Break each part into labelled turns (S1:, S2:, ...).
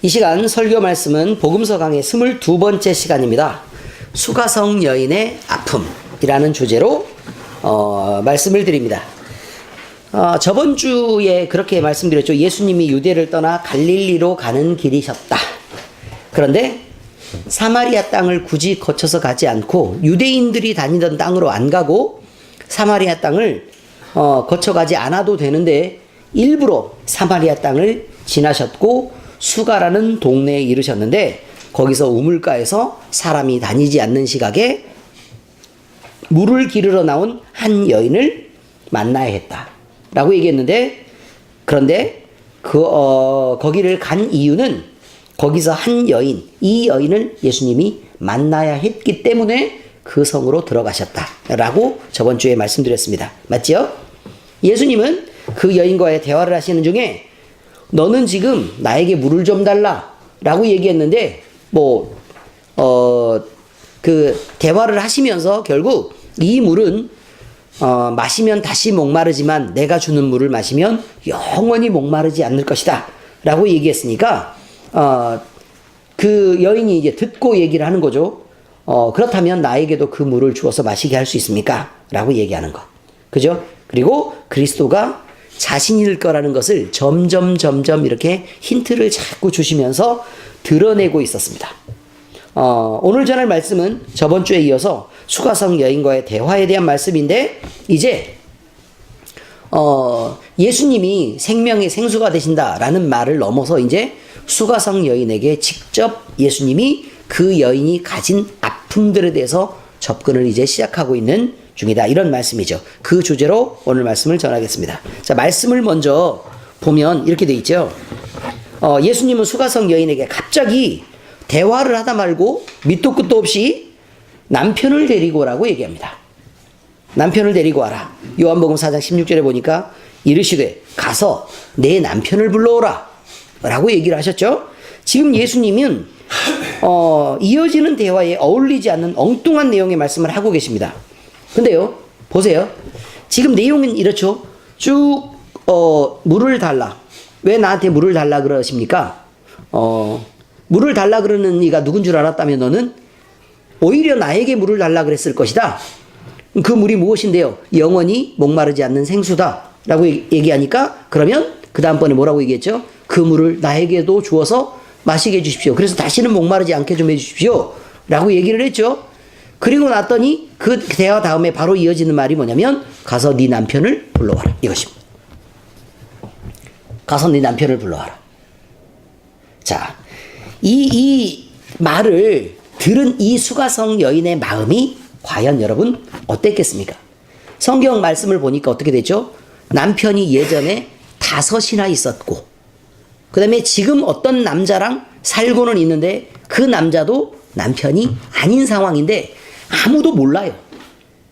S1: 이 시간 설교 말씀은 복음서 강의 22번째 시간입니다. 수가성 여인의 아픔이라는 주제로 말씀을 드립니다. 저번 주에 그렇게 말씀드렸죠. 예수님이 유대를 떠나 갈릴리로 가는 길이셨다. 그런데 사마리아 땅을 굳이 거쳐서 가지 않고 유대인들이 다니던 땅으로 안 가고 사마리아 땅을 거쳐가지 않아도 되는데 일부러 사마리아 땅을 지나셨고 수가라는 동네에 이르셨는데 거기서 우물가에서 사람이 다니지 않는 시각에 물을 기르러 나온 한 여인을 만나야 했다라고 얘기했는데, 그런데 거기를 간 이유는 거기서 한 여인, 이 여인을 예수님이 만나야 했기 때문에 그 성으로 들어가셨다라고 저번 주에 말씀드렸습니다. 맞지요? 예수님은 그 여인과의 대화를 하시는 중에 너는 지금 나에게 물을 좀 달라 라고 얘기했는데, 그 대화를 하시면서 결국 이 물은 마시면 다시 목마르지만 내가 주는 물을 마시면 영원히 목마르지 않을 것이다 라고 얘기했으니까 그 여인이 이제 듣고 얘기를 하는 거죠. 그렇다면 나에게도 그 물을 주어서 마시게 할 수 있습니까? 라고 얘기하는 거. 그죠? 그리고 그리스도가 자신일 거라는 것을 점점 이렇게 힌트를 자꾸 주시면서 드러내고 있었습니다. 오늘 전할 말씀은 저번 주에 이어서 수가성 여인과의 대화에 대한 말씀인데, 이제 예수님이 생명의 생수가 되신다라는 말을 넘어서 이제 수가성 여인에게 직접 예수님이 그 여인이 가진 아픔들에 대해서 접근을 이제 시작하고 있는 중이다, 이런 말씀이죠. 그 주제로 오늘 말씀을 전하겠습니다. 자, 말씀을 먼저 보면 이렇게 돼 있죠. 예수님은 수가성 여인에게 갑자기 대화를 하다 말고 밑도 끝도 없이 남편을 데리고 오라고 얘기합니다. 남편을 데리고 와라. 요한복음 4장 16절에 보니까 이르시되 가서 내 남편을 불러오라 라고 얘기를 하셨죠. 지금 예수님은 이어지는 대화에 어울리지 않는 엉뚱한 내용의 말씀을 하고 계십니다. 근데요, 보세요. 지금 내용은 이렇죠. 쭉 물을 달라. 왜 나한테 물을 달라 그러십니까? 물을 달라 그러는 이가 누군 줄 알았다면 너는 오히려 나에게 물을 달라 그랬을 것이다. 그 물이 무엇인데요? 영원히 목마르지 않는 생수다 라고 얘기하니까, 그러면 그 다음번에 뭐라고 얘기했죠? 그 물을 나에게도 주어서 마시게 해주십시오. 그래서 다시는 목마르지 않게 좀 해주십시오 라고 얘기를 했죠. 그리고 났더니 그 대화 다음에 바로 이어지는 말이 뭐냐면 가서 네 남편을 불러와라, 이것입니다. 가서 네 남편을 불러와라. 자, 이 말을 들은 이 수가성 여인의 마음이 과연 여러분 어땠겠습니까? 성경 말씀을 보니까 어떻게 되죠? 남편이 예전에 5이나 있었고, 그 다음에 지금 어떤 남자랑 살고는 있는데 그 남자도 남편이 아닌 상황인데 아무도 몰라요.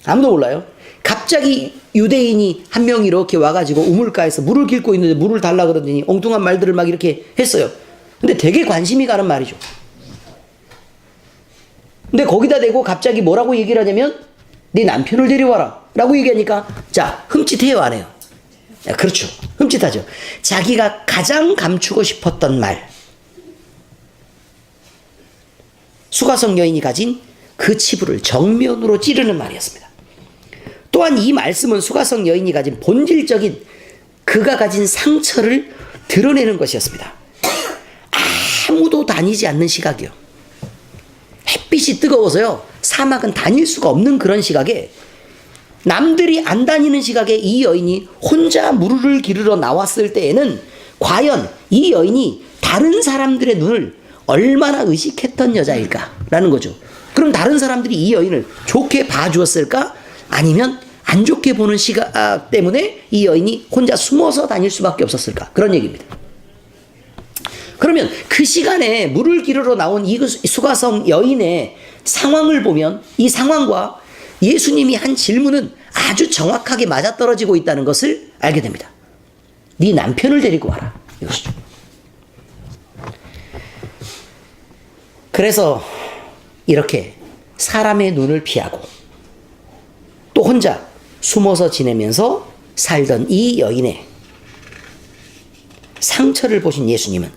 S1: 아무도 몰라요. 갑자기 유대인이 한 명이 이렇게 와가지고 우물가에서 물을 깃고 있는데 물을 달라 그러더니 엉뚱한 말들을 막 이렇게 했어요. 근데 되게 관심이 가는 말이죠. 근데 거기다 대고 갑자기 뭐라고 얘기를 하냐면 네 남편을 데려와라 라고 얘기하니까 자, 흠칫해요, 안 해요? 그렇죠. 흠칫하죠. 자기가 가장 감추고 싶었던 말, 수가성 여인이 가진 그 치부를 정면으로 찌르는 말이었습니다. 또한 이 말씀은 수가성 여인이 가진 본질적인 그가 가진 상처를 드러내는 것이었습니다. 아무도 다니지 않는 시각이요. 햇빛이 뜨거워서요, 사막은 다닐 수가 없는 그런 시각에, 남들이 안 다니는 시각에 이 여인이 혼자 물을 기르러 나왔을 때에는 과연 이 여인이 다른 사람들의 눈을 얼마나 의식했던 여자일까라는 거죠. 그럼 다른 사람들이 이 여인을 좋게 봐주었을까? 아니면 안 좋게 보는 시각 때문에 이 여인이 혼자 숨어서 다닐 수밖에 없었을까? 그런 얘기입니다. 그러면 그 시간에 물을 기르러 나온 이 수가성 여인의 상황을 보면 이 상황과 예수님이 한 질문은 아주 정확하게 맞아떨어지고 있다는 것을 알게 됩니다. 네 남편을 데리고 와라, 이것이죠. 그래서 이렇게 사람의 눈을 피하고 또 혼자 숨어서 지내면서 살던 이 여인의 상처를 보신 예수님은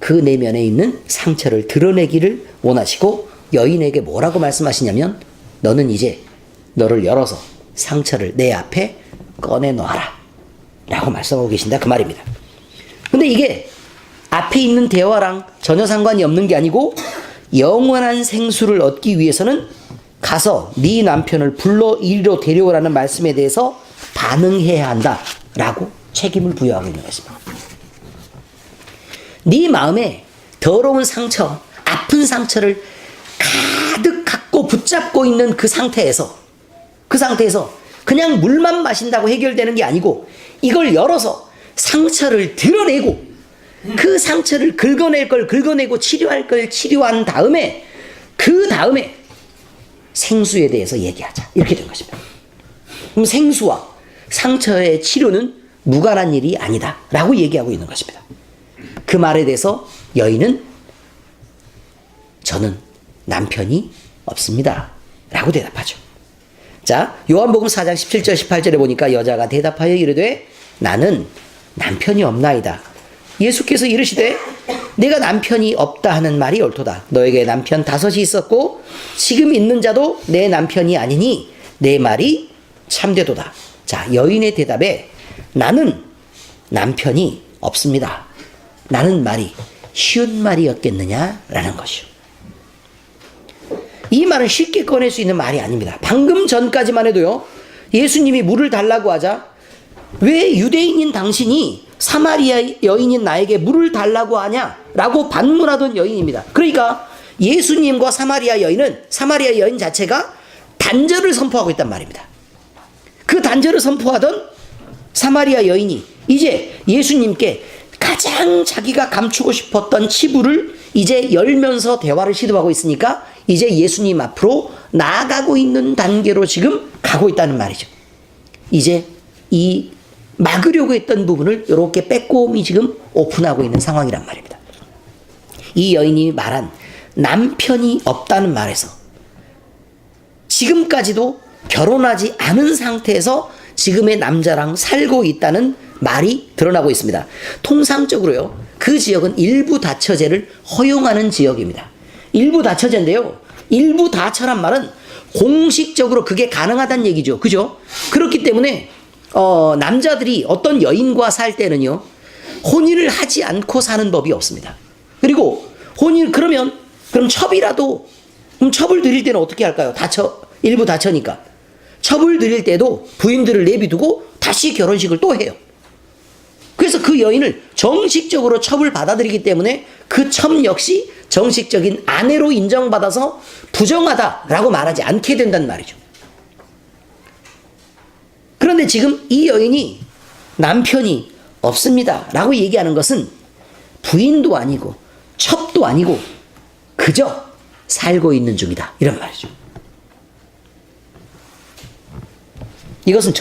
S1: 그 내면에 있는 상처를 드러내기를 원하시고 여인에게 뭐라고 말씀하시냐면 너는 이제 너를 열어서 상처를 내 앞에 꺼내놓아라 라고 말씀하고 계신다 그 말입니다. 근데 이게 앞에 있는 대화랑 전혀 상관이 없는 게 아니고 영원한 생수를 얻기 위해서는 가서 네 남편을 불러 이리로 데려오라는 말씀에 대해서 반응해야 한다라고 책임을 부여하고 있는 것입니다. 네 마음에 더러운 상처, 아픈 상처를 가득 갖고 붙잡고 있는 그 상태에서 그냥 물만 마신다고 해결되는 게 아니고 이걸 열어서 상처를 드러내고 그 상처를 긁어낼 걸 긁어내고 치료할 걸 치료한 다음에 그 다음에 생수에 대해서 얘기하자 이렇게 된 것입니다. 그럼 생수와 상처의 치료는 무관한 일이 아니다 라고 얘기하고 있는 것입니다. 그 말에 대해서 여인은 저는 남편이 없습니다 라고 대답하죠. 자, 요한복음 4장 17절 18절에 보니까 여자가 대답하여 이르되 나는 남편이 없나이다. 예수께서 이르시되 내가 남편이 없다 하는 말이 옳도다. 너에게 남편 5이 있었고 지금 있는 자도 내 남편이 아니니 내 말이 참되도다. 자, 여인의 대답에 나는 남편이 없습니다 라는 말이 쉬운 말이었겠느냐라는 것이요. 이 말은 쉽게 꺼낼 수 있는 말이 아닙니다. 방금 전까지만 해도요, 예수님이 물을 달라고 하자 왜 유대인인 당신이 사마리아 여인인 나에게 물을 달라고 하냐라고 반문하던 여인입니다. 그러니까 예수님과 사마리아 여인 자체가 단절을 선포하고 있단 말입니다. 그 단절을 선포하던 사마리아 여인이 이제 예수님께 가장 자기가 감추고 싶었던 치부를 이제 열면서 대화를 시도하고 있으니까 이제 예수님 앞으로 나아가고 있는 단계로 지금 가고 있다는 말이죠. 이제 이 막으려고 했던 부분을 이렇게 빼꼼히 지금 오픈하고 있는 상황이란 말입니다. 이 여인이 말한 남편이 없다는 말에서 지금까지도 결혼하지 않은 상태에서 지금의 남자랑 살고 있다는 말이 드러나고 있습니다. 통상적으로요, 그 지역은 일부 다처제를 허용하는 지역입니다. 일부 다처제인데요, 일부 다처란 말은 공식적으로 그게 가능하다는 얘기죠. 그죠? 그렇기 때문에 남자들이 어떤 여인과 살 때는요, 혼인을 하지 않고 사는 법이 없습니다. 그리고 그럼 첩을 드릴 때는 어떻게 할까요? 일부 다처니까. 첩을 드릴 때도 부인들을 내비두고 다시 결혼식을 또 해요. 그래서 그 여인을 정식적으로 첩을 받아들이기 때문에 그 첩 역시 정식적인 아내로 인정받아서 부정하다라고 말하지 않게 된단 말이죠. 그런데 지금 이 여인이 남편이 없습니다 라고 얘기하는 것은 부인도 아니고 첩도 아니고 그저 살고 있는 중이다 이런 말이죠. 이것은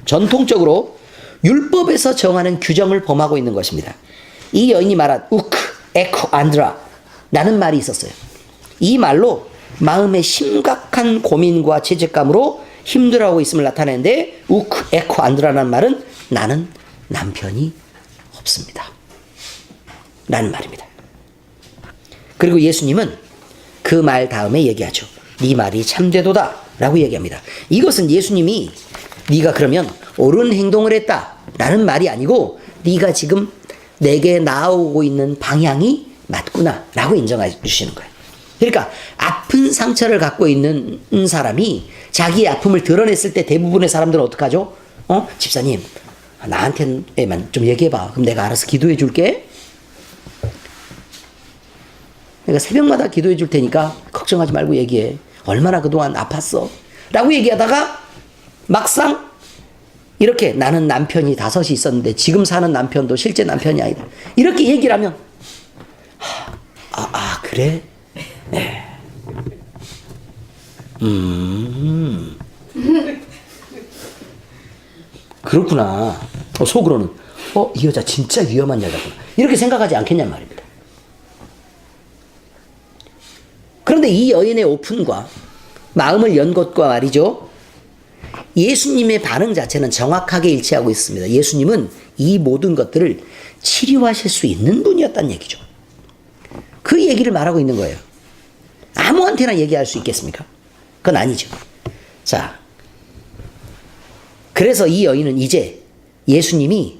S1: 전통적으로 율법에서 정하는 규정을 범하고 있는 것입니다. 이 여인이 말한 우크, 에코, 안드라 라는 말이 있었어요. 이 말로 마음의 심각한 고민과 죄책감으로 힘들어하고 있음을 나타내는데 우크, 에코, 안드라라는 말은 나는 남편이 없습니다 라는 말입니다. 그리고 예수님은 그 말 다음에 얘기하죠. 네 말이 참되도다 라고 얘기합니다. 이것은 예수님이 네가 그러면 옳은 행동을 했다 라는 말이 아니고 네가 지금 내게 나아오고 있는 방향이 맞구나 라고 인정해 주시는 거예요. 그러니까 아픈 상처를 갖고 있는 사람이 자기의 아픔을 드러냈을 때 대부분의 사람들은 어떡하죠? 집사님 나한테만 좀 얘기해봐. 그럼 내가 알아서 기도해 줄게. 내가 새벽마다 기도해 줄 테니까 걱정하지 말고 얘기해. 얼마나 그동안 아팠어 라고 얘기하다가 막상 이렇게 나는 남편이 5이 있었는데 지금 사는 남편도 실제 남편이 아니다 이렇게 얘기를 하면 그래? 네. 그렇구나. 속으로는 이 여자 진짜 위험한 여자구나 이렇게 생각하지 않겠냔 말입니다. 그런데 이 여인의 오픈과 마음을 연 것과 말이죠, 예수님의 반응 자체는 정확하게 일치하고 있습니다. 예수님은 이 모든 것들을 치료하실 수 있는 분이었다는 얘기죠. 그 얘기를 말하고 있는 거예요. 아무한테나 얘기할 수 있겠습니까? 그건 아니죠. 자, 그래서 이 여인은 이제 예수님이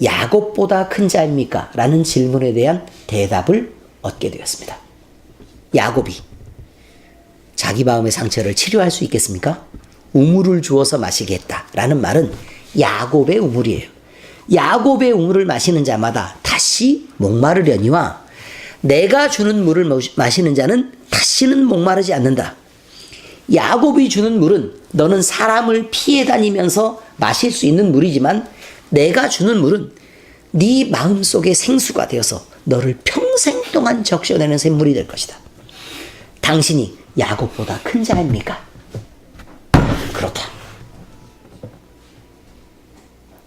S1: 야곱보다 큰 자입니까? 라는 질문에 대한 대답을 얻게 되었습니다. 야곱이 자기 마음의 상처를 치료할 수 있겠습니까? 우물을 주어서 마시게 했다라는 말은 야곱의 우물이에요. 야곱의 우물을 마시는 자마다 다시 목마르려니와 내가 주는 물을 마시는 자는 다시는 목마르지 않는다. 야곱이 주는 물은 너는 사람을 피해 다니면서 마실 수 있는 물이지만 내가 주는 물은 네 마음속의 생수가 되어서 너를 평생 동안 적셔내는 샘물이 될 것이다. 당신이 야곱보다 큰 자입니까? 그렇다.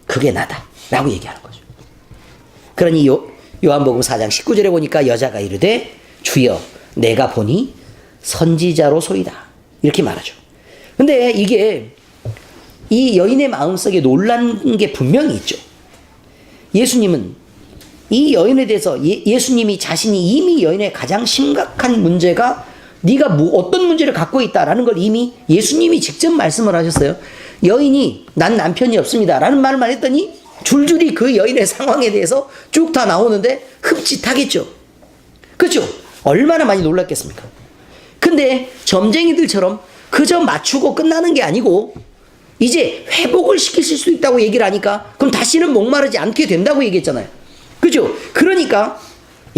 S1: 그게 나다. 라고 얘기하는 거죠. 그러니 요한복음 4장 19절에 보니까 여자가 이르되 주여 내가 보니 선지자로소이다. 이렇게 말하죠. 근데 이게 이 여인의 마음속에 놀란 게 분명히 있죠. 예수님은 이 여인에 대해서 예수님이 자신이 이미 여인의 가장 심각한 문제가 네가 어떤 문제를 갖고 있다라는 걸 이미 예수님이 직접 말씀을 하셨어요. 여인이 난 남편이 없습니다 라는 말만 했더니 줄줄이 그 여인의 상황에 대해서 쭉 다 나오는데 흠칫하겠죠. 그렇죠? 얼마나 많이 놀랐겠습니까? 근데 점쟁이들처럼 그저 맞추고 끝나는 게 아니고 이제 회복을 시키실 수 있다고 얘기를 하니까 그럼 다시는 목마르지 않게 된다고 얘기했잖아요. 그죠? 그러니까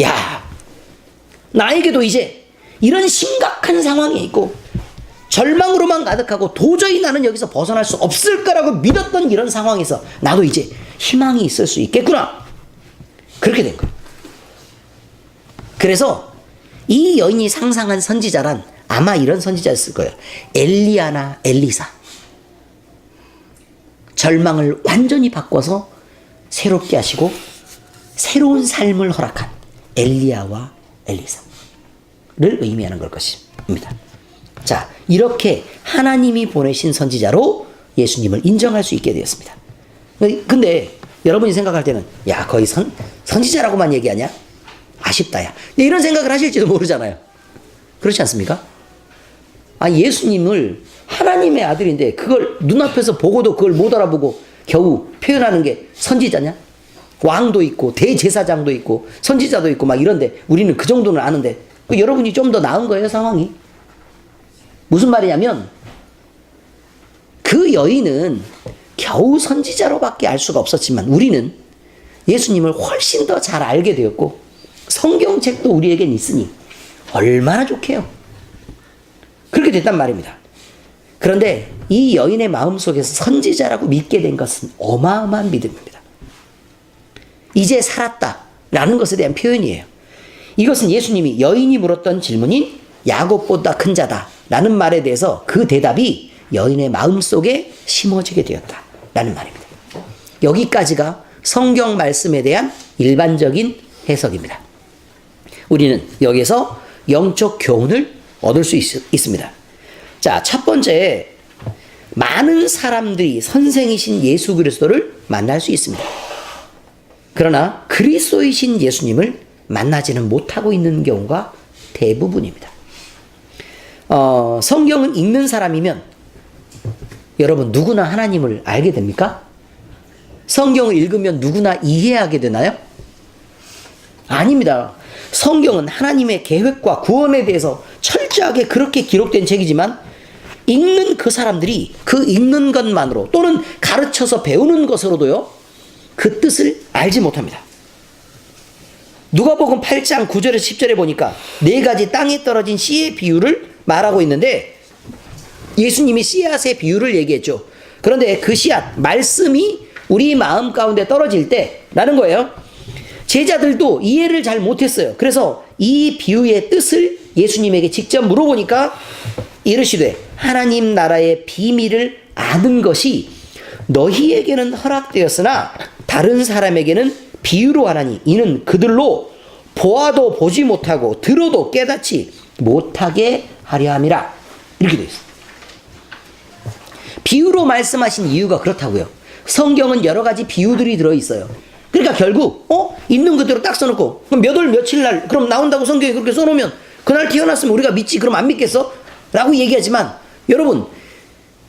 S1: 야, 나에게도 이제 이런 심각한 상황에 있고 절망으로만 가득하고 도저히 나는 여기서 벗어날 수 없을 거라고 믿었던 이런 상황에서 나도 이제 희망이 있을 수 있겠구나. 그렇게 된 거예요. 그래서 이 여인이 상상한 선지자란 아마 이런 선지자였을 거예요. 엘리야나 엘리사. 절망을 완전히 바꿔서 새롭게 하시고 새로운 삶을 허락한 엘리야와 엘리사를 의미하는 걸 것입니다. 자, 이렇게 하나님이 보내신 선지자로 예수님을 인정할 수 있게 되었습니다. 근데 여러분이 생각할 때는 야, 거의 선지자라고만 얘기하냐? 아쉽다 야. 이런 생각을 하실지도 모르잖아요. 그렇지 않습니까? 아, 예수님을 하나님의 아들인데 그걸 눈앞에서 보고도 그걸 못 알아보고 겨우 표현하는 게 선지자냐? 왕도 있고 대제사장도 있고 선지자도 있고 막 이런데 우리는 그 정도는 아는데 여러분이 좀 더 나은 거예요, 상황이. 무슨 말이냐면 그 여인은 겨우 선지자로밖에 알 수가 없었지만 우리는 예수님을 훨씬 더 잘 알게 되었고 성경책도 우리에겐 있으니 얼마나 좋게요. 그렇게 됐단 말입니다. 그런데 이 여인의 마음속에서 선지자라고 믿게 된 것은 어마어마한 믿음입니다. 이제 살았다라는 것에 대한 표현이에요. 이것은 예수님이 여인이 물었던 질문인 야곱보다 큰 자다라는 말에 대해서 그 대답이 여인의 마음속에 심어지게 되었다라는 말입니다. 여기까지가 성경 말씀에 대한 일반적인 해석입니다. 우리는 여기에서 영적 교훈을 얻을 수 있습니다. 자, 첫 번째, 많은 사람들이 선생이신 예수 그리스도를 만날 수 있습니다. 그러나 그리스도이신 예수님을 만나지는 못하고 있는 경우가 대부분입니다. 성경을 읽는 사람이면 여러분 누구나 하나님을 알게 됩니까? 성경을 읽으면 누구나 이해하게 되나요? 아닙니다. 성경은 하나님의 계획과 구원에 대해서 철저하게 그렇게 기록된 책이지만 읽는 그 사람들이 그 읽는 것만으로 또는 가르쳐서 배우는 것으로도요 그 뜻을 알지 못합니다. 누가복음 8장 9절에서 10절에 보니까 4가지 땅에 떨어진 씨의 비유를 말하고 있는데 예수님이 씨앗의 비유를 얘기했죠. 그런데 그 씨앗, 말씀이 우리 마음 가운데 떨어질 때라는 거예요. 제자들도 이해를 잘 못했어요. 그래서 이 비유의 뜻을 예수님에게 직접 물어보니까 이르시되 하나님 나라의 비밀을 아는 것이 너희에게는 허락되었으나 다른 사람에게는 비유로 하나니 이는 그들로 보아도 보지 못하고 들어도 깨닫지 못하게 하려 함이라. 이렇게 되어 있어요. 비유로 말씀하신 이유가 그렇다고요. 성경은 여러 가지 비유들이 들어있어요. 그러니까 결국 있는 그대로 딱 써놓고, 그럼 몇 월 며칠 날, 그럼 나온다고 성경에 그렇게 써놓으면, 그날 태어났으면 우리가 믿지, 그럼 안 믿겠어? 라고 얘기하지만, 여러분,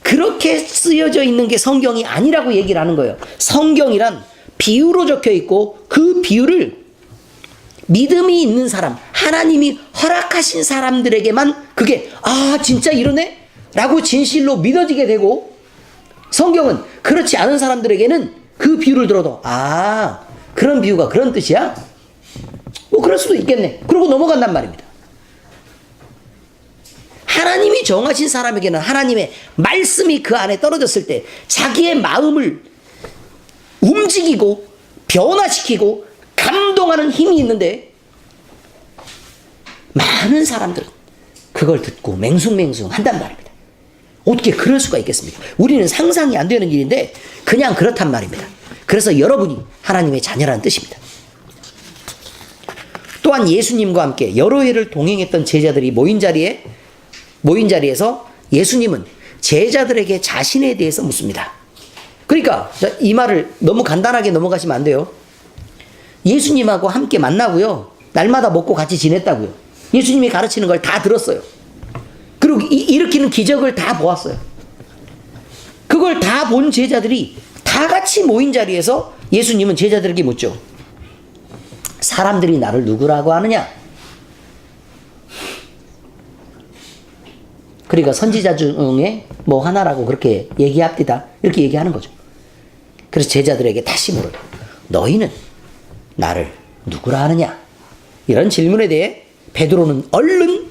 S1: 그렇게 쓰여져 있는 게 성경이 아니라고 얘기를 하는 거예요. 성경이란 비유로 적혀 있고, 그 비유를 믿음이 있는 사람, 하나님이 허락하신 사람들에게만 그게, 아, 진짜 이러네? 라고 진실로 믿어지게 되고, 성경은 그렇지 않은 사람들에게는 그 비유를 들어도, 아, 그런 비유가 그런 뜻이야? 뭐 그럴 수도 있겠네. 그러고 넘어간단 말입니다. 하나님이 정하신 사람에게는 하나님의 말씀이 그 안에 떨어졌을 때 자기의 마음을 움직이고 변화시키고 감동하는 힘이 있는데, 많은 사람들은 그걸 듣고 맹숭맹숭 한단 말입니다. 어떻게 그럴 수가 있겠습니까? 우리는 상상이 안 되는 일인데 그냥 그렇단 말입니다. 그래서 여러분이 하나님의 자녀라는 뜻입니다. 또한 예수님과 함께 여러 해를 동행했던 제자들이 모인 자리에서 예수님은 제자들에게 자신에 대해서 묻습니다. 그러니까 이 말을 너무 간단하게 넘어가시면 안 돼요. 예수님하고 함께 만나고요, 날마다 먹고 같이 지냈다고요. 예수님이 가르치는 걸 다 들었어요. 그리고 일으키는 기적을 다 보았어요. 그걸 다 본 제자들이 다 같이 모인 자리에서 예수님은 제자들에게 묻죠. 사람들이 나를 누구라고 하느냐? 그러니까 선지자 중에 뭐 하나라고 그렇게 얘기합디다, 이렇게 얘기하는 거죠. 그래서 제자들에게 다시 물어요. 너희는 나를 누구라 하느냐? 이런 질문에 대해 베드로는 얼른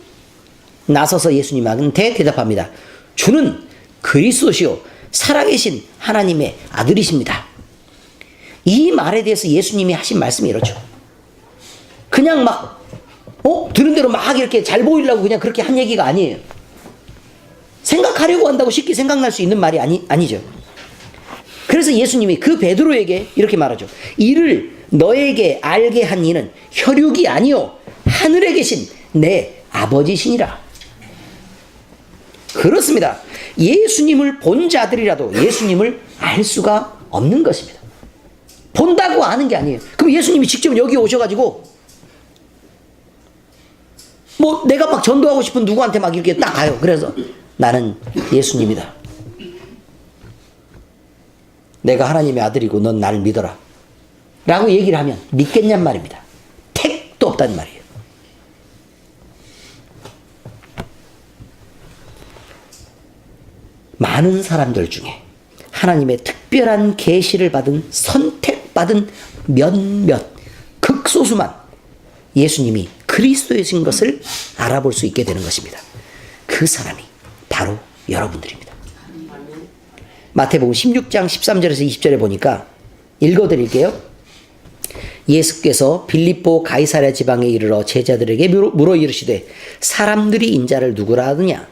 S1: 나서서 예수님한테 대답합니다. 주는 그리스도시요 살아계신 하나님의 아들이십니다. 이 말에 대해서 예수님이 하신 말씀이 이렇죠. 그냥 막 들은 대로 막 이렇게 잘 보이려고 그냥 그렇게 한 얘기가 아니에요. 생각하려고 한다고 쉽게 생각날 수 있는 말이 아니죠. 그래서 예수님이 그 베드로에게 이렇게 말하죠. 이를 너에게 알게 한 이는 혈육이 아니요 하늘에 계신 내 아버지시니라. 그렇습니다. 예수님을 본 자들이라도 예수님을 알 수가 없는 것입니다. 본다고 아는 게 아니에요. 그럼 예수님이 직접 여기 오셔가지고 뭐 내가 막 전도하고 싶은 누구한테 막 이렇게 딱 가요. 그래서 나는 예수님이다. 내가 하나님의 아들이고 넌 나를 믿어라. 라고 얘기를 하면 믿겠냔 말입니다. 택도 없단 말이에요. 많은 사람들 중에 하나님의 특별한 계시를 받은 선택받은 몇몇 극소수만 예수님이 그리스도이신 것을 알아볼 수 있게 되는 것입니다. 그 사람이 바로 여러분들입니다. 마태복음 16장 13절에서 20절에 보니까 읽어드릴게요. 예수께서 빌립보 가이사랴 지방에 이르러 제자들에게 물어 이르시되 사람들이 인자를 누구라 하느냐?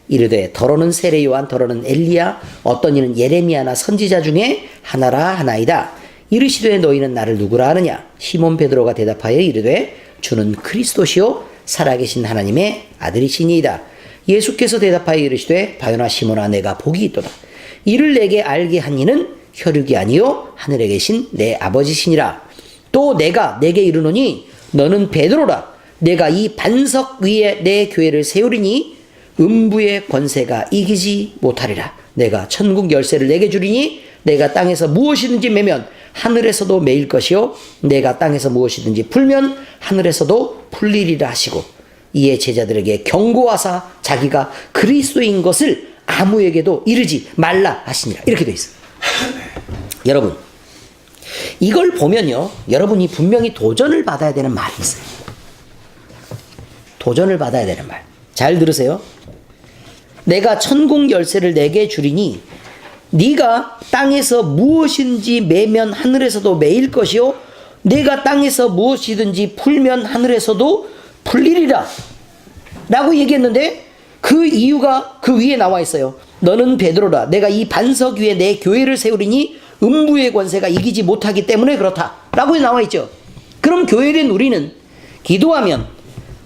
S1: 이르되 더러는 세례 요한, 더러는 엘리야, 어떤 이는 예레미야나 선지자 중에 하나라 하나이다. 이르시되 너희는 나를 누구라 하느냐? 시몬 베드로가 대답하여 이르되 주는 그리스도시요 살아계신 하나님의 아들이시니이다. 예수께서 대답하여 이르시되 바요나 시몬아 내가 복이 있도다. 이를 내게 알게 한 이는 혈육이 아니요 하늘에 계신 내 아버지시니라. 또 내가 내게 이르노니 너는 베드로라. 내가 이 반석 위에 내 교회를 세우리니 음부의 권세가 이기지 못하리라. 내가 천국 열쇠를 내게 주리니 내가 땅에서 무엇이든지 매면 하늘에서도 매일 것이요 내가 땅에서 무엇이든지 풀면 하늘에서도 풀리리라 하시고 이에 제자들에게 경고하사 자기가 그리스도인 것을 아무에게도 이르지 말라 하시니라. 이렇게 돼 있어요. 여러분, 이걸 보면요, 여러분이 분명히 도전을 받아야 되는 말이 있어요. 도전을 받아야 되는 말. 잘 들으세요. 내가 천국 열쇠를 내게 주리니 네가 땅에서 무엇인지 매면 하늘에서도 매일 것이요 내가 땅에서 무엇이든지 풀면 하늘에서도 풀리리라 라고 얘기했는데 그 이유가 그 위에 나와 있어요. 너는 베드로라. 내가 이 반석 위에 내 교회를 세우리니 음부의 권세가 이기지 못하기 때문에 그렇다 라고 나와 있죠. 그럼 교회된 우리는 기도하면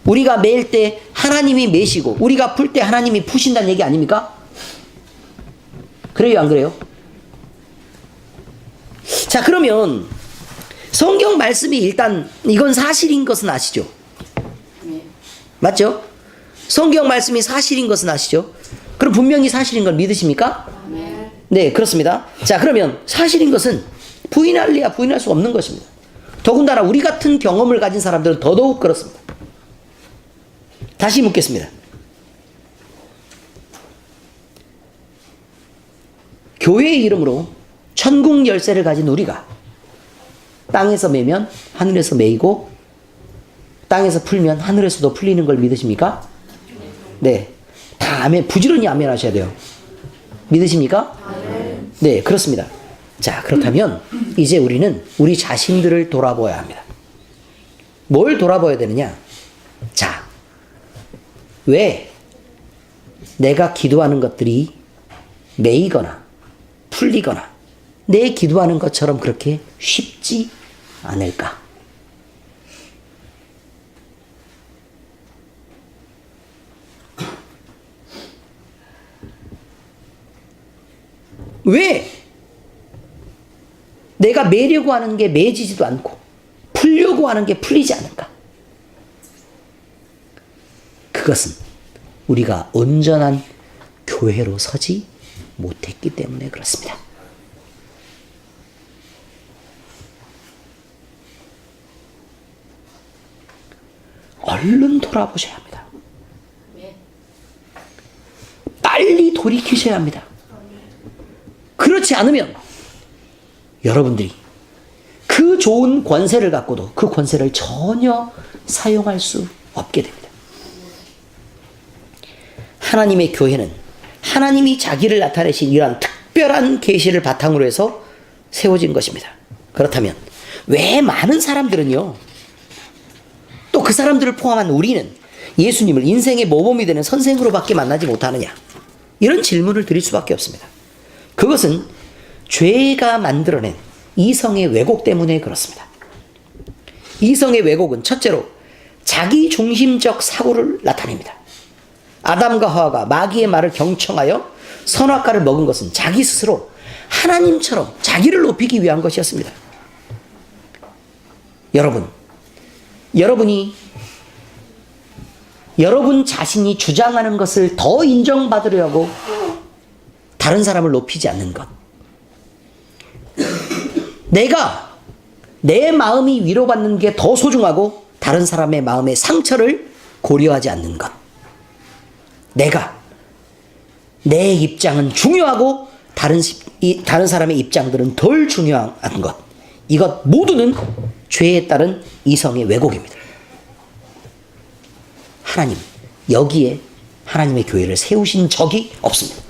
S1: 우리가 매일 때 하나님이 매시고 우리가 풀 때 하나님이 푸신다는 얘기 아닙니까? 그래요, 안 그래요? 자, 그러면 성경 말씀이 일단 이건 사실인 것은 아시죠? 맞죠? 성경 말씀이 사실인 것은 아시죠? 그럼 분명히 사실인 걸 믿으십니까? 네, 그렇습니다. 자, 그러면 사실인 것은 부인할래야 부인할 수 없는 것입니다. 더군다나 우리 같은 경험을 가진 사람들은 더더욱 그렇습니다. 다시 묻겠습니다. 교회의 이름으로 천국 열쇠를 가진 우리가 땅에서 매면 하늘에서 매이고 땅에서 풀면 하늘에서도 풀리는 걸 믿으십니까? 네. 다 아멘, 부지런히 아멘 하셔야 돼요. 믿으십니까? 네, 그렇습니다. 자, 그렇다면 이제 우리는 우리 자신들을 돌아보아야 합니다. 뭘 돌아봐야 되느냐? 자, 왜 내가 기도하는 것들이 매이거나 풀리거나 내 기도하는 것처럼 그렇게 쉽지 않을까? 왜 내가 매려고 하는 게 매지지도 않고 풀려고 하는 게 풀리지 않을까? 그것은 우리가 온전한 교회로 서지 못했기 때문에 그렇습니다. 얼른 돌아보셔야 합니다. 빨리 돌이키셔야 합니다. 그렇지 않으면 여러분들이 그 좋은 권세를 갖고도 그 권세를 전혀 사용할 수 없게 됩니다. 하나님의 교회는 하나님이 자기를 나타내신 이러한 특별한 계시를 바탕으로 해서 세워진 것입니다. 그렇다면 왜 많은 사람들은요, 또 그 사람들을 포함한 우리는 예수님을 인생의 모범이 되는 선생으로밖에 만나지 못하느냐, 이런 질문을 드릴 수밖에 없습니다. 그것은 죄가 만들어낸 이성의 왜곡 때문에 그렇습니다. 이성의 왜곡은 첫째로 자기 중심적 사고를 나타냅니다. 아담과 하와가 마귀의 말을 경청하여 선악과를 먹은 것은 자기 스스로 하나님처럼 자기를 높이기 위한 것이었습니다. 여러분이 여러분 자신이 주장하는 것을 더 인정받으려고 다른 사람을 높이지 않는 것, 내 마음이 위로받는 게 더 소중하고 다른 사람의 마음의 상처를 고려하지 않는 것, 내 입장은 중요하고 다른 사람의 입장들은 덜 중요한 것, 이것 모두는 죄에 따른 이성의 왜곡입니다. 하나님, 여기에 하나님의 교회를 세우신 적이 없습니다.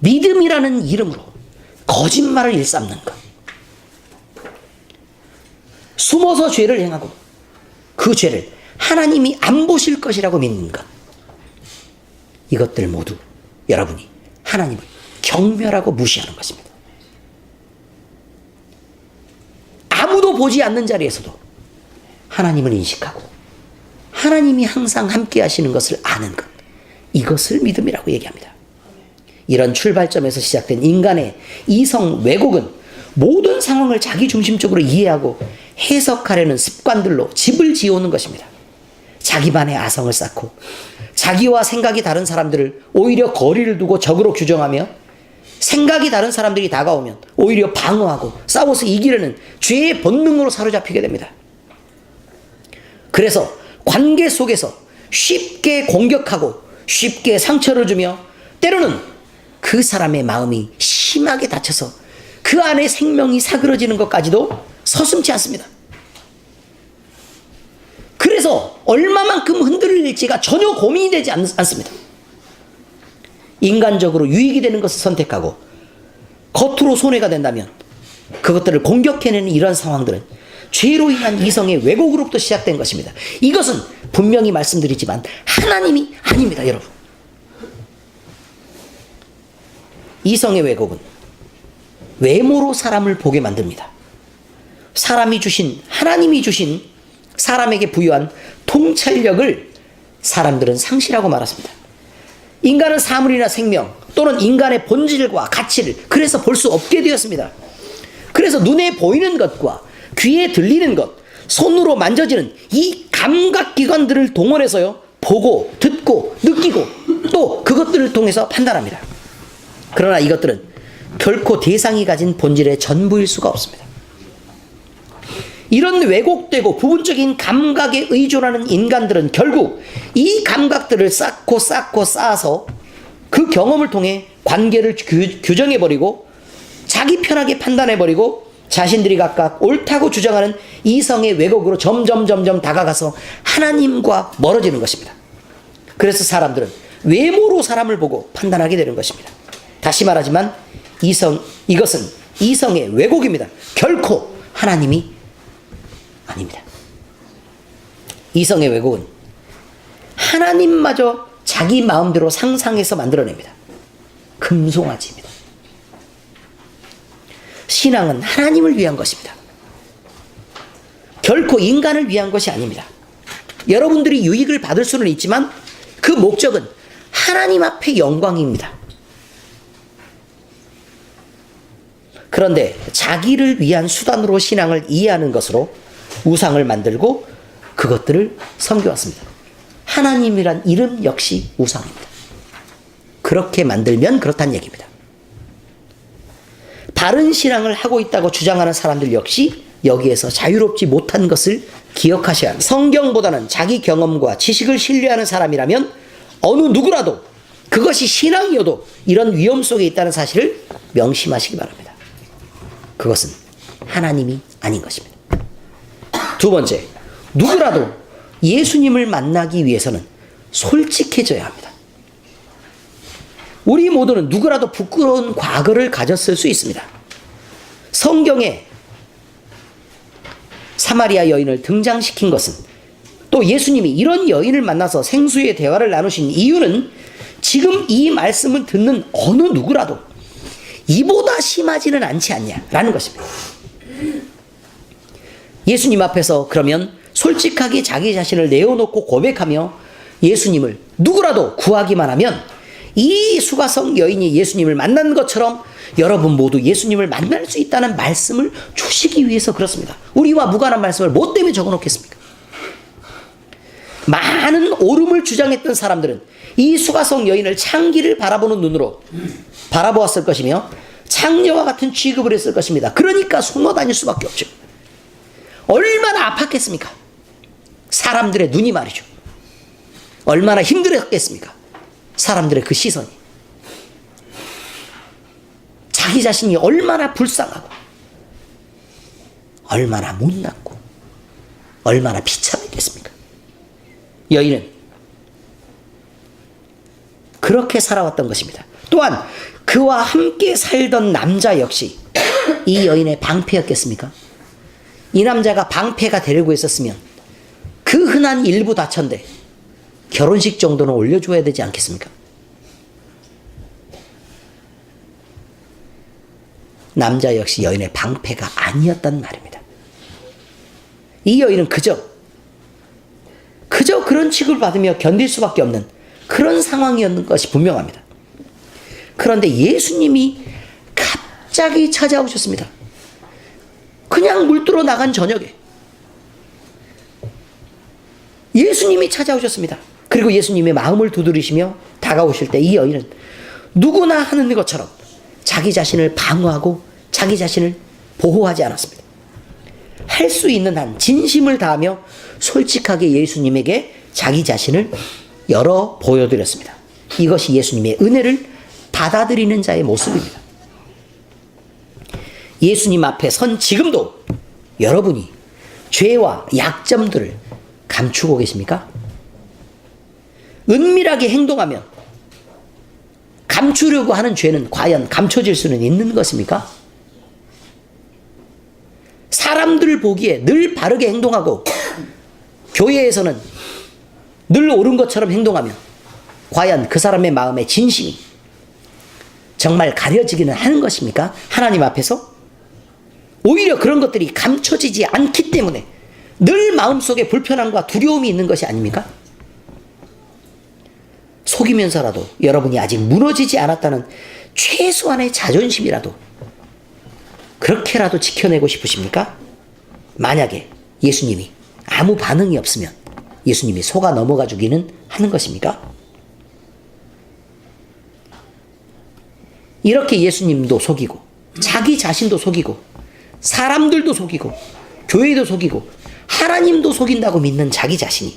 S1: 믿음이라는 이름으로 거짓말을 일삼는 것, 숨어서 죄를 행하고 그 죄를 하나님이 안 보실 것이라고 믿는 것, 이것들 모두 여러분이 하나님을 경멸하고 무시하는 것입니다. 아무도 보지 않는 자리에서도 하나님을 인식하고 하나님이 항상 함께 하시는 것을 아는 것, 이것을 믿음이라고 얘기합니다. 이런 출발점에서 시작된 인간의 이성 왜곡은 모든 상황을 자기 중심적으로 이해하고 해석하려는 습관들로 집을 지어오는 것입니다. 자기만의 아성을 쌓고 자기와 생각이 다른 사람들을 오히려 거리를 두고 적으로 규정하며 생각이 다른 사람들이 다가오면 오히려 방어하고 싸워서 이기려는 죄의 본능으로 사로잡히게 됩니다. 그래서 관계 속에서 쉽게 공격하고 쉽게 상처를 주며 때로는 그 사람의 마음이 심하게 다쳐서 그 안에 생명이 사그러지는 것까지도 서슴지 않습니다. 그래서 얼마만큼 흔들릴지가 전혀 고민이 되지 않습니다. 인간적으로 유익이 되는 것을 선택하고 겉으로 손해가 된다면 그것들을 공격해내는 이런 상황들은 죄로 인한 이성의 왜곡으로부터 시작된 것입니다. 이것은 분명히 말씀드리지만 하나님이 아닙니다, 여러분. 이성의 왜곡은 외모로 사람을 보게 만듭니다. 하나님이 주신 사람에게 부여한 통찰력을 사람들은 상실하고 말았습니다. 인간은 사물이나 생명 또는 인간의 본질과 가치를 그래서 볼 수 없게 되었습니다. 그래서 눈에 보이는 것과 귀에 들리는 것, 손으로 만져지는 이 감각기관들을 동원해서요, 보고, 듣고, 느끼고, 또 그것들을 통해서 판단합니다. 그러나 이것들은 결코 대상이 가진 본질의 전부일 수가 없습니다. 이런 왜곡되고 부분적인 감각에 의존하는 인간들은 결국 이 감각들을 쌓고 쌓아서 그 경험을 통해 관계를 규정해버리고 자기 편하게 판단해버리고 자신들이 각각 옳다고 주장하는 이성의 왜곡으로 점점 다가가서 하나님과 멀어지는 것입니다. 그래서 사람들은 외모로 사람을 보고 판단하게 되는 것입니다. 다시 말하지만 이것은 이성의 왜곡입니다. 결코 하나님이 아닙니다. 이성의 왜곡은 하나님마저 자기 마음대로 상상해서 만들어냅니다. 금송아지입니다. 신앙은 하나님을 위한 것입니다. 결코 인간을 위한 것이 아닙니다. 여러분들이 유익을 받을 수는 있지만 그 목적은 하나님 앞의 영광입니다. 그런데 자기를 위한 수단으로 신앙을 이해하는 것으로 우상을 만들고 그것들을 섬겨왔습니다. 하나님이란 이름 역시 우상입니다. 그렇게 만들면 그렇다는 얘기입니다. 바른 신앙을 하고 있다고 주장하는 사람들 역시 여기에서 자유롭지 못한 것을 기억하셔야 합니다. 성경보다는 자기 경험과 지식을 신뢰하는 사람이라면 어느 누구라도 그것이 신앙이어도 이런 위험 속에 있다는 사실을 명심하시기 바랍니다. 그것은 하나님이 아닌 것입니다. 두 번째, 누구라도 예수님을 만나기 위해서는 솔직해져야 합니다. 우리 모두는 누구라도 부끄러운 과거를 가졌을 수 있습니다. 성경에 사마리아 여인을 등장시킨 것은 또 예수님이 이런 여인을 만나서 생수의 대화를 나누신 이유는 지금 이 말씀을 듣는 어느 누구라도 이보다 심하지는 않지 않냐라는 것입니다. 예수님 앞에서 그러면 솔직하게 자기 자신을 내어놓고 고백하며 예수님을 누구라도 구하기만 하면 이 수가성 여인이 예수님을 만난 것처럼 여러분 모두 예수님을 만날 수 있다는 말씀을 주시기 위해서 그렇습니다. 우리와 무관한 말씀을 뭐 때문에 적어놓겠습니까? 많은 옳음을 주장했던 사람들은 이 수가성 여인을 창기를 바라보는 눈으로 바라보았을 것이며 창녀와 같은 취급을 했을 것입니다. 그러니까 숨어 다닐 수밖에 없죠. 얼마나 아팠겠습니까? 사람들의 눈이 말이죠. 얼마나 힘들었겠습니까? 사람들의 그 시선이. 자기 자신이 얼마나 불쌍하고 얼마나 못났고 얼마나 비참했겠습니까? 여인은 그렇게 살아왔던 것입니다. 또한 그와 함께 살던 남자 역시 이 여인의 방패였겠습니까? 이 남자가 방패가 되려고 했었으면 그 흔한 일부 다천대 결혼식 정도는 올려줘야 되지 않겠습니까? 남자 역시 여인의 방패가 아니었단 말입니다. 이 여인은 그저 그런 취급을 받으며 견딜 수밖에 없는 그런 상황이었는 것이 분명합니다. 그런데 예수님이 갑자기 찾아오셨습니다. 그냥 물들어 나간 저녁에 예수님이 찾아오셨습니다. 그리고 예수님의 마음을 두드리시며 다가오실 때 이 여인은 누구나 하는 것처럼 자기 자신을 방어하고 자기 자신을 보호하지 않았습니다. 할 수 있는 한 진심을 다하며 솔직하게 예수님에게 자기 자신을 열어 보여드렸습니다. 이것이 예수님의 은혜를 받아들이는 자의 모습입니다. 예수님 앞에 선 지금도 여러분이 죄와 약점들을 감추고 계십니까? 은밀하게 행동하면 감추려고 하는 죄는 과연 감춰질 수는 있는 것입니까? 사람들 보기에 늘 바르게 행동하고 교회에서는 늘 옳은 것처럼 행동하면 과연 그 사람의 마음의 진심이 정말 가려지기는 하는 것입니까? 하나님 앞에서? 오히려 그런 것들이 감춰지지 않기 때문에 늘 마음속에 불편함과 두려움이 있는 것이 아닙니까? 속이면서라도 여러분이 아직 무너지지 않았다는 최소한의 자존심이라도 그렇게라도 지켜내고 싶으십니까? 만약에 예수님이 아무 반응이 없으면 예수님이 속아 넘어가 주기는 하는 것입니까? 이렇게 예수님도 속이고 자기 자신도 속이고 사람들도 속이고 교회도 속이고 하나님도 속인다고 믿는 자기 자신이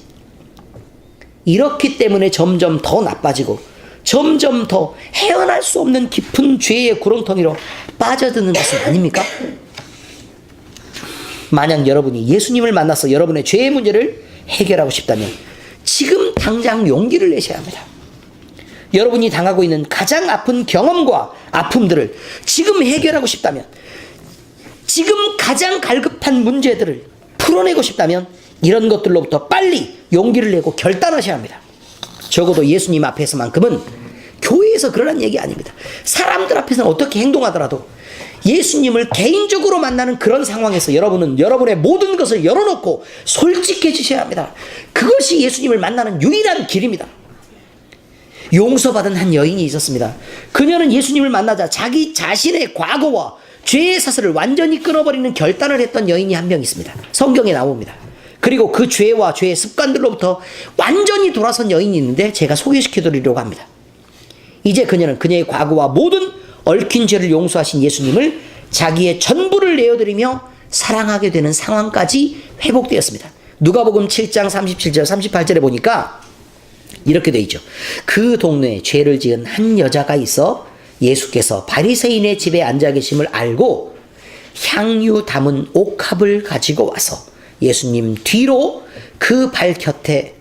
S1: 이렇기 때문에 점점 더 나빠지고 점점 더 헤어날 수 없는 깊은 죄의 구렁텅이로 빠져드는 것은 아닙니까? 만약 여러분이 예수님을 만나서 여러분의 죄의 문제를 해결하고 싶다면 지금 당장 용기를 내셔야 합니다. 여러분이 당하고 있는 가장 아픈 경험과 아픔들을 지금 해결하고 싶다면, 지금 가장 갈급한 문제들을 풀어내고 싶다면 이런 것들로부터 빨리 용기를 내고 결단하셔야 합니다. 적어도 예수님 앞에서만큼은, 교회에서 그러란 얘기 아닙니다. 사람들 앞에서는 어떻게 행동하더라도 예수님을 개인적으로 만나는 그런 상황에서 여러분은 여러분의 모든 것을 열어놓고 솔직해지셔야 합니다. 그것이 예수님을 만나는 유일한 길입니다. 용서받은 한 여인이 있었습니다. 그녀는 예수님을 만나자 자기 자신의 과거와 죄의 사슬을 완전히 끊어버리는 결단을 했던 여인이 한 명 있습니다. 성경에 나옵니다. 그리고 그 죄와 죄의 습관들로부터 완전히 돌아선 여인이 있는데 제가 소개시켜드리려고 합니다. 이제 그녀는 그녀의 과거와 모든 얽힌 죄를 용서하신 예수님을 자기의 전부를 내어드리며 사랑하게 되는 상황까지 회복되었습니다. 누가복음 7장 37절 38절에 보니까 이렇게 되어 있죠. 그 동네에 죄를 지은 한 여자가 있어 예수께서 바리새인의 집에 앉아 계심을 알고 향유 담은 옥합을 가지고 와서 예수님 뒤로 그 발곁에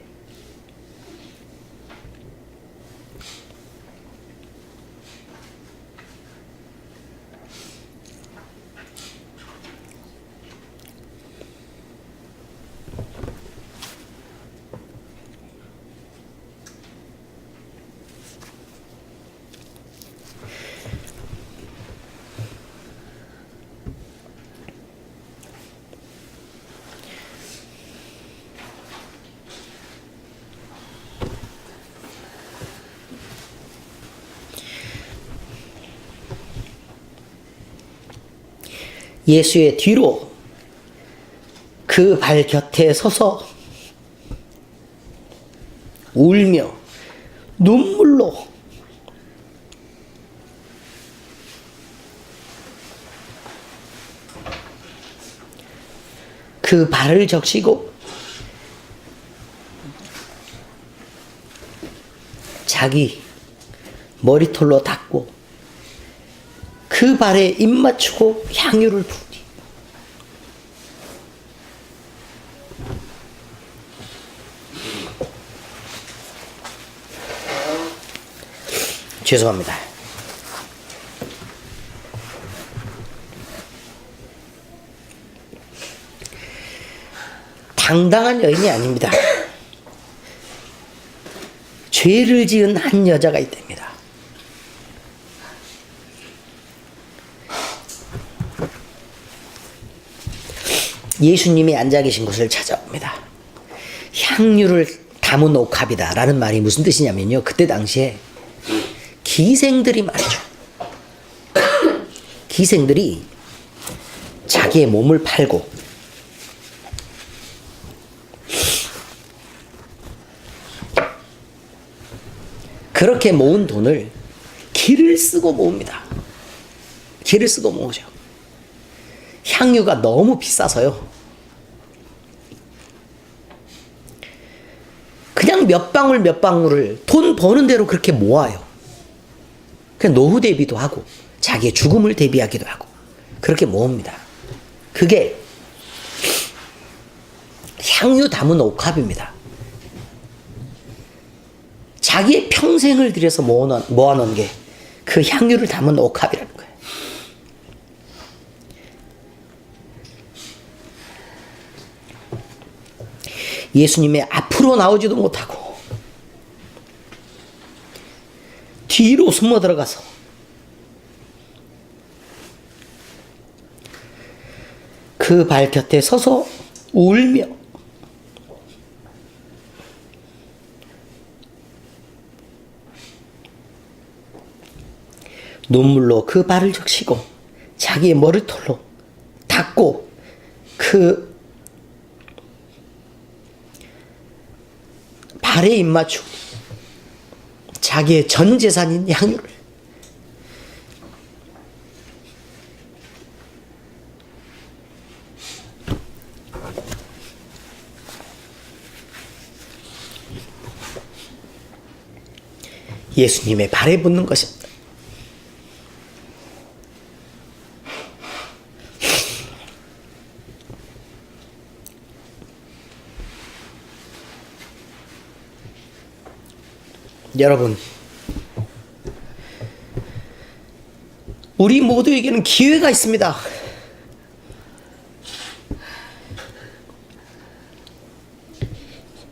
S1: 예수의 뒤로 그 발 곁에 서서 울며 눈물로 그 발을 적시고 자기 머리털로 닦고 그 발에 입 맞추고 향유를 부으니 죄송합니다. 당당한 여인이 아닙니다. 죄를 지은 한 여자가 있답니다. 예수님이 앉아 계신 곳을 찾아옵니다. 향유를 담은 옥합이다 라는 말이 무슨 뜻이냐면요, 그때 당시에 기생들이 말이죠. 기생들이 자기의 몸을 팔고 그렇게 모은 돈을 길을 쓰고 모읍니다. 길을 쓰고 모으죠. 향유가 너무 비싸서요. 그냥 몇 방울 몇 방울을 돈 버는 대로 그렇게 모아요. 그냥 노후 대비도 하고 자기의 죽음을 대비하기도 하고 그렇게 모읍니다. 그게 향유 담은 옥합입니다. 자기의 평생을 들여서 모아놓은 게 그 향유를 담은 옥합이라는 거예요. 예수님의 앞으로 나오지도 못하고 뒤로 숨어 들어가서 그 발 곁에 서서 울며 눈물로 그 발을 적시고 자기의 머리털로 닦고 그 발에 입맞추고 자기의 전 재산인 향유를 예수님의 발에 붓는 것입니다. 여러분, 우리 모두에게는 기회가 있습니다.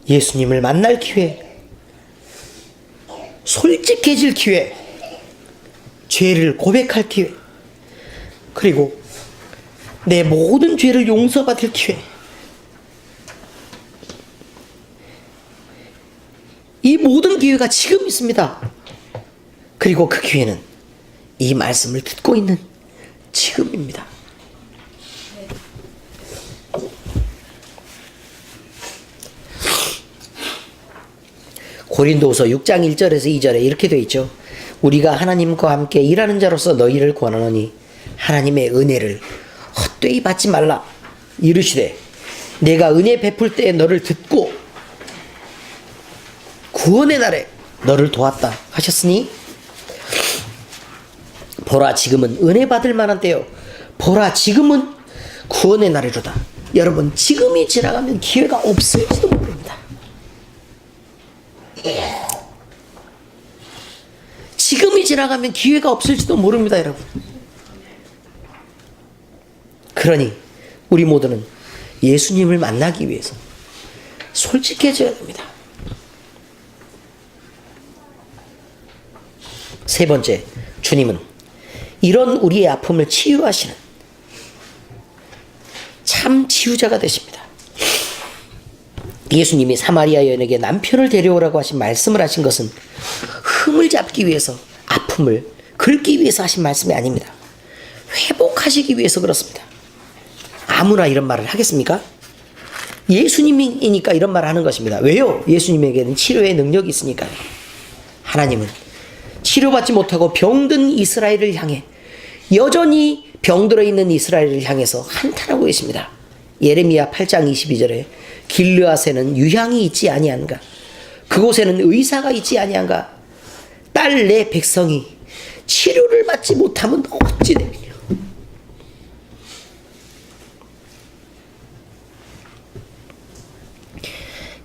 S1: 예수님을 만날 기회, 솔직해질 기회, 죄를 고백할 기회, 그리고 내 모든 죄를 용서받을 기회. 이 모든 기회가 지금 있습니다. 그리고 그 기회는 이 말씀을 듣고 있는 지금입니다. 고린도후서 6장 1절에서 2절에 이렇게 되어 있죠. 우리가 하나님과 함께 일하는 자로서 너희를 권하노니 하나님의 은혜를 헛되이 받지 말라. 이르시되 내가 은혜 베풀 때에 너를 듣고 구원의 날에 너를 도왔다 하셨으니 보라 지금은 은혜 받을 만한 때요 보라 지금은 구원의 날이로다. 여러분, 지금이 지나가면 기회가 없을지도 모릅니다. 지금이 지나가면 기회가 없을지도 모릅니다, 여러분. 그러니 우리 모두는 예수님을 만나기 위해서 솔직해져야 됩니다. 세 번째, 주님은 이런 우리의 아픔을 치유하시는 참 치유자가 되십니다. 예수님이 사마리아 여인에게 남편을 데려오라고 하신 말씀을 하신 것은 흠을 잡기 위해서, 아픔을 긁기 위해서 하신 말씀이 아닙니다. 회복하시기 위해서 그렇습니다. 아무나 이런 말을 하겠습니까? 예수님이니까 이런 말을 하는 것입니다. 왜요? 예수님에게는 치료의 능력이 있으니까요. 하나님은 치료받지 못하고 병든 이스라엘을 향해, 여전히 병들어 있는 이스라엘을 향해서 한탄하고 계십니다. 예레미야 8장 22절에 길르앗에는 유향이 있지 아니한가, 그곳에는 의사가 있지 아니한가, 딸 내 백성이 치료를 받지 못하면 어찌 되느냐.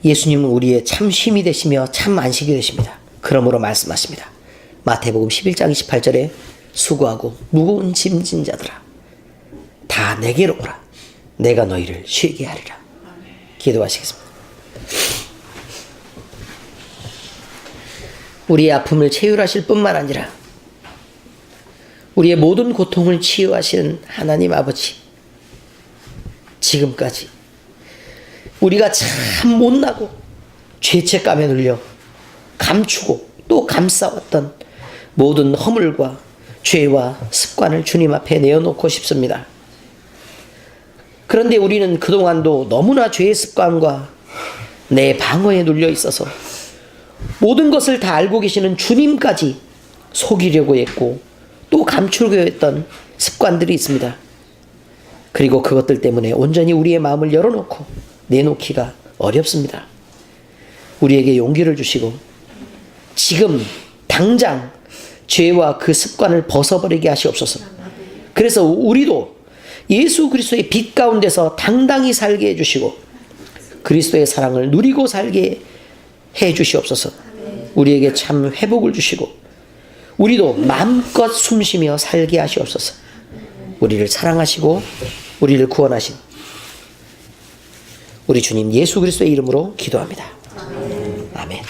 S1: 예수님은 우리의 참 쉼이 되시며 참 안식이 되십니다. 그러므로 말씀하십니다. 마태복음 11장 28절에 수고하고 무거운 짐진 자들아 다 내게로 오라. 내가 너희를 쉬게 하리라. 기도하시겠습니다. 우리의 아픔을 치유하실 뿐만 아니라 우리의 모든 고통을 치유하시는 하나님 아버지, 지금까지 우리가 참 못나고 죄책감에 눌려 감추고 또 감싸왔던 모든 허물과 죄와 습관을 주님 앞에 내어놓고 싶습니다. 그런데 우리는 그동안도 너무나 죄의 습관과 내 방어에 눌려 있어서 모든 것을 다 알고 계시는 주님까지 속이려고 했고 또 감추려고 했던 습관들이 있습니다. 그리고 그것들 때문에 온전히 우리의 마음을 열어놓고 내놓기가 어렵습니다. 우리에게 용기를 주시고 지금 당장 죄와 그 습관을 벗어버리게 하시옵소서. 그래서 우리도 예수 그리스도의 빛 가운데서 당당히 살게 해주시고 그리스도의 사랑을 누리고 살게 해주시옵소서. 우리에게 참 회복을 주시고 우리도 마음껏 숨쉬며 살게 하시옵소서. 우리를 사랑하시고 우리를 구원하신 우리 주님 예수 그리스도의 이름으로 기도합니다. 아멘.